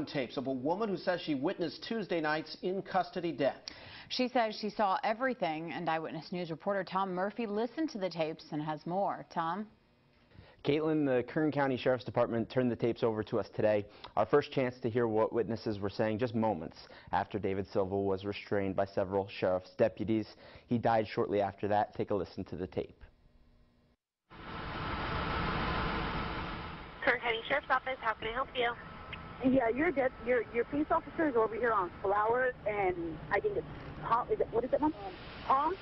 911 tapes of a woman who says she witnessed Tuesday night's in-custody death. She says she saw everything, and Eyewitness News reporter Tom Murphy listened to the tapes and has more. Tom? Caitlin, the Kern County Sheriff's Department turned the tapes over to us today. Our first chance to hear what witnesses were saying just moments after David Silva was restrained by several sheriff's deputies. He died shortly after that. Take a listen to the tape. Kern County Sheriff's Office, how can I help you? Yeah, your police officer is over here on Flower, and I think it's Palm. What is it, Mom? Palm.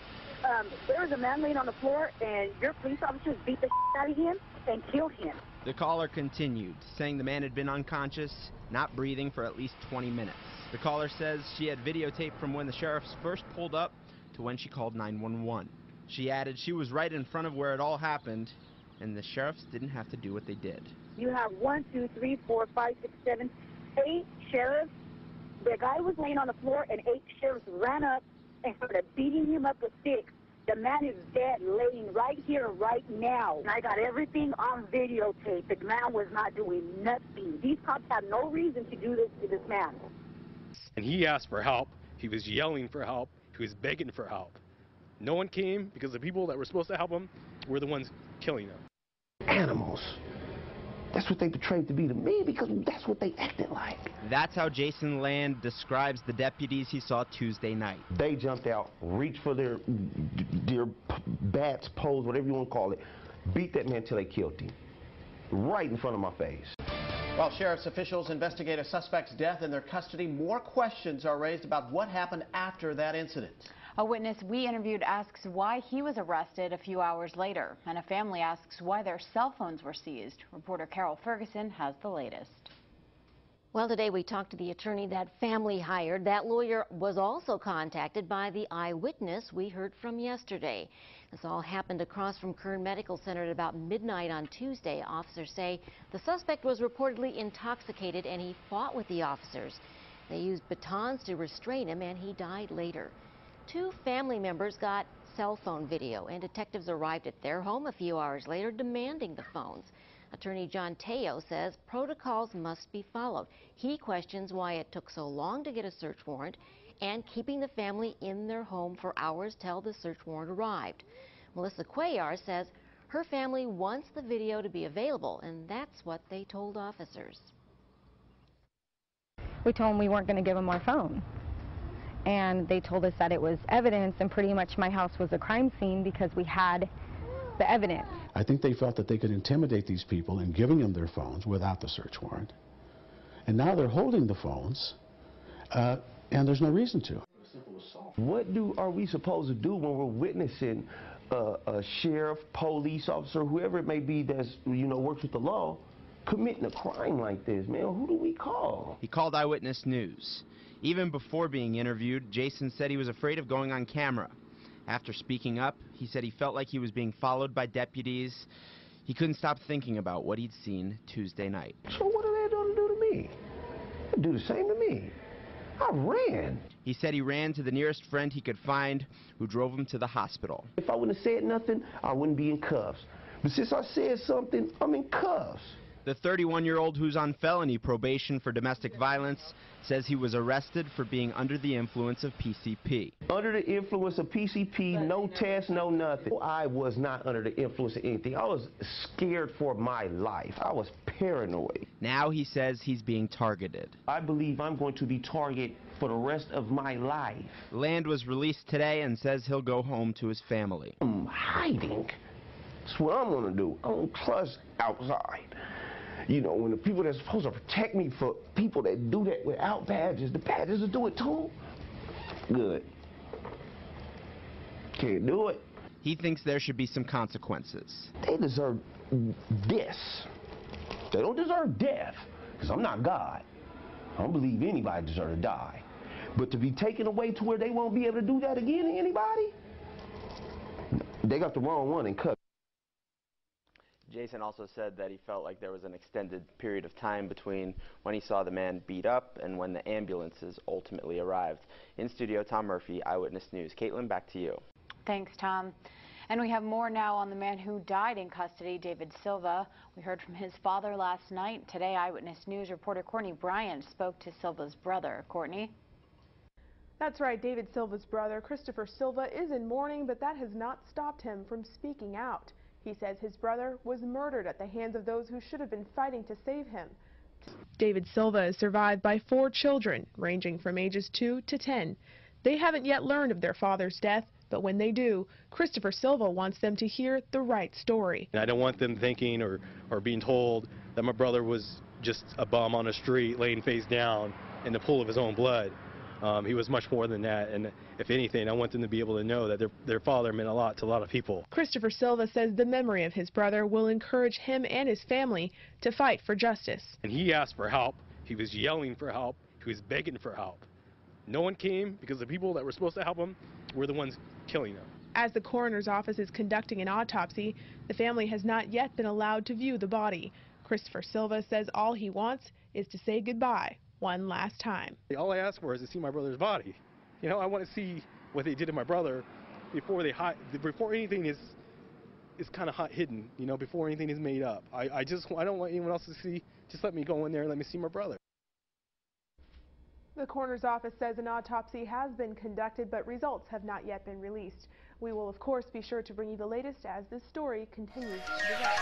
There was a man laying on the floor, and your police officers beat the shit out of him and killed him. The caller continued, saying the man had been unconscious, not breathing for at least 20 minutes. The caller says she had videotape from when the sheriffs first pulled up to when she called 911. She added she was right in front of where it all happened, and the sheriffs didn't have to do what they did. You have 1, 2, 3, 4, 5, 6, 7, 8 sheriffs. The guy was laying on the floor, and 8 sheriffs ran up and started beating him up with sticks. The man is dead, laying right here, right now. And I got everything on videotape. The man was not doing nothing. These cops have no reason to do this to this man. And he asked for help. He was yelling for help. He was begging for help. No one came because the people that were supposed to help him were the ones killing him. Animals. That's what they portrayed to be to me, because that's what they acted like. That's how Jason Land describes the deputies he saw Tuesday night. They jumped out, reached for their bats, poles, whatever you want to call it, beat that man till they killed him, right in front of my face. While sheriff's officials investigate a suspect's death in their custody, more questions are raised about what happened after that incident. A witness we interviewed asks why he was arrested a few hours later, and a family asks why their cell phones were seized. Reporter Carol Ferguson has the latest. Well, today we talked to the attorney that family hired. That lawyer was also contacted by the eyewitness we heard from yesterday. This all happened across from Kern Medical Center at about midnight on Tuesday. Officers say the suspect was reportedly intoxicated and he fought with the officers. They used batons to restrain him and he died later. 2 family members got cell phone video, and detectives arrived at their home a few hours later demanding the phones. Attorney John Teo says protocols must be followed. He questions why it took so long to get a search warrant and keeping the family in their home for hours till the search warrant arrived. Melissa Cuellar says her family wants the video to be available, and that's what they told officers. We told them we weren't going to give them our phone. And they told us that it was evidence, and pretty much my house was a crime scene because we had the evidence. I think they felt that they could intimidate these people in giving them their phones without the search warrant. And now they're holding the phones, and there's no reason to. What are we supposed to do when we're witnessing a sheriff, police officer, whoever it may be that's, works with the law, committing a crime like this, man? Who do we call? He called Eyewitness News. Even before being interviewed, Jason said he was afraid of going on camera. After speaking up, he said he felt like he was being followed by deputies. He couldn't stop thinking about what he'd seen Tuesday night. So what are they going to do to me? They do the same to me. I ran. He said he ran to the nearest friend he could find, who drove him to the hospital. If I wouldn't have said nothing, I wouldn't be in cuffs. But since I said something, I'm in cuffs. The 31-year-old, who's on felony probation for domestic violence, says he was arrested for being under the influence of PCP. Under the influence of PCP, no test, no nothing. I was not under the influence of anything. I was scared for my life. I was paranoid. Now he says he's being targeted. I believe I'm going to be targeted for the rest of my life. Land was released today and says he'll go home to his family. I'm hiding. That's what I'm going to do. I don't trust outside. When the people that's supposed to protect me for people that do that without badges, the badges will do it too. Good. Can't do it. He thinks there should be some consequences. They deserve this. They don't deserve death, because I'm not God. I don't believe anybody deserves to die. But to be taken away to where they won't be able to do that again to anybody, they got the wrong one and cut. Jason also said that he felt like there was an extended period of time between when he saw the man beat up and when the ambulances ultimately arrived. In studio, Tom Murphy, Eyewitness News. Caitlin, back to you. Thanks, Tom. And we have more now on the man who died in custody, David Silva. We heard from his father last night. Today, Eyewitness News reporter Courtney Bryant spoke to Silva's brother. Courtney? That's right. David Silva's brother, Christopher Silva, is in mourning, but that has not stopped him from speaking out. He says his brother was murdered at the hands of those who should have been fighting to save him. David Silva is survived by 4 children, ranging from ages 2 to 10. They haven't yet learned of their father's death, but when they do, Christopher Silva wants them to hear the right story. I don't want them thinking or being told that my brother was just a bum on the street laying face down in the pool of his own blood. He was much more than that, and if anything, I want them to be able to know that their father meant a lot to a lot of people. Christopher Silva says the memory of his brother will encourage him and his family to fight for justice. And he asked for help. He was yelling for help. He was begging for help. No one came because the people that were supposed to help him were the ones killing him. As the coroner's office is conducting an autopsy, the family has not yet been allowed to view the body. Christopher Silva says all he wants is to say goodbye one last time. All I ask for is to see my brother's body. You know, I want to see what they did to my brother before anything is kind of hidden, you know, before anything is made up. I don't want anyone else to see. Just let me go in there and let me see my brother. The coroner's office says an autopsy has been conducted, but results have not yet been released. We will, of course, be sure to bring you the latest as this story continues to develop.